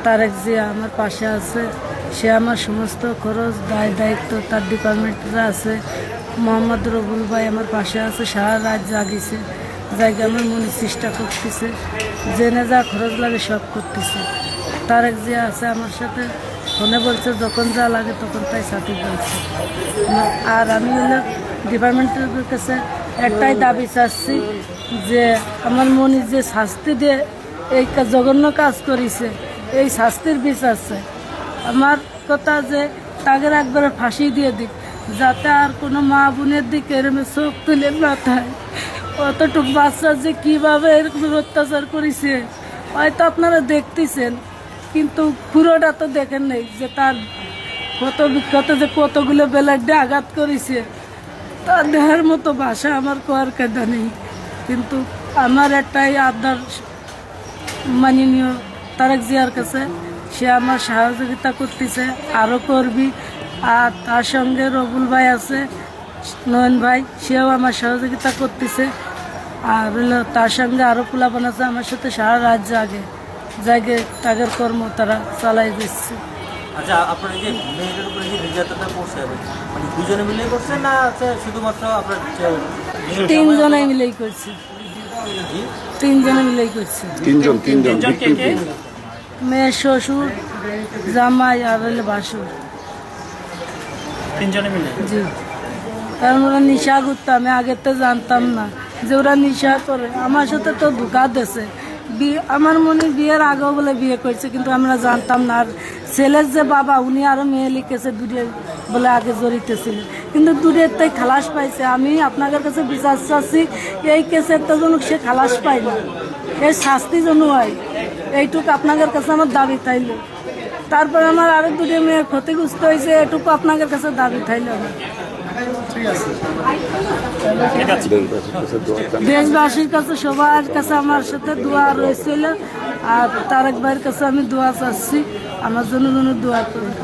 তারেক জিয়া আমার পাশে আছে, সে আমার সমস্ত খরচ দায়িত্ব তার ডিপার্টমেন্টরা আছে। মোহাম্মদ রবুল ভাই আমার পাশে আছে, সারা রাত জাগিছে, জায়গা আমার মনে চেষ্টা করতেছে, জেনে যা খরচ লাগে সব করতেছে। তারেক জিয়া আছে আমার সাথে, ফোনে বলছে যখন যা লাগে তখন তাই সাথে বলছে। আর আমি হলো ডিপার্টমেন্টের কাছে একটাই দাবি চাচ্ছি যে আমার মনে যে শাস্তি দিয়ে এই জঘন্য কাজ করেছে, এই শাস্তির বিচার চাই। আমার কথা যে তাকে একবারে ফাঁসি দিয়ে দিক, যাতে আর কোনো মা বোনের দিকে এরকম চোখ তুলে না থাকে। অতটুকু বাচ্চা যে কীভাবে এরকম অত্যাচার করেছে হয়তো আপনারা দেখতেছেন, কিন্তু পুরোটা তো দেখেন নেই যে তার কত বিখ্যাত যে কতগুলো বেলার দিয়ে আঘাত করেছে, তার দেহের মতো ভাষা আমার কোয়ার কায়দা নেই। কিন্তু আমার একটাই আবদার মাননীয় তারেক জিয়ার কাছে, সে আমার সহযোগিতা করতেছে, আরও করবি। আর তার সঙ্গে রবুল ভাই আছে, নয়ন ভাই, সেও আমার সহযোগিতা করতেছে। আর হলো তার সঙ্গে আরও পোলাপান আছে আমার সাথে, সারা রাত জাগে তাদের কর্ম তারা চালাই দিচ্ছে। আচ্ছা, আপনার যে মেয়েদের উপরে যে নির্যাতনটা করছে, মানে দুজনে মিলেই করছে না শুধুমাত্র আপনার তিনজনে মিলেই করছে? তিনজনে মিলেই করছে। তিনজন মেয়ে, শ্বশুর, জামাই আর হলে বাসুর, তিনজনে মিলে। জি। কারণ ওরা নেশা করতো, আমি আগে তো জানতাম না যে ওরা নেশা করে। আমার সাথে তো ধোঁকা দিয়েছে, আমার মনে বিয়ের আগেও বলে বিয়ে করছে, কিন্তু আমরা জানতাম না। আর ছেলের যে বাবা, উনি আরও মেয়ে লিখেছে দূরে বলে আগে জড়িত ছিল, কিন্তু দূরের তাই খালাস পাইছে। আমি আপনাদের কাছে বিচার চাচ্ছি, এই কেসের তো যেন সে খালাস পায় না, এর শাস্তি যেন হয়, এইটুকু আপনাদের কাছে আমার দাবি থাইল। তারপর আমার আরও দুটো মেয়ে ক্ষতিগ্রস্ত হয়েছে, এটুকু আপনাদের কাছে দাবি থাইল। দেশবাসীর কাছে, সবার কাছে আমার সাথে দোয়া রয়েছিল। আর তারেক ভাইয়ের কাছে আমি দোয়া চাচ্ছি, আমার জন্য দোয়া করুন।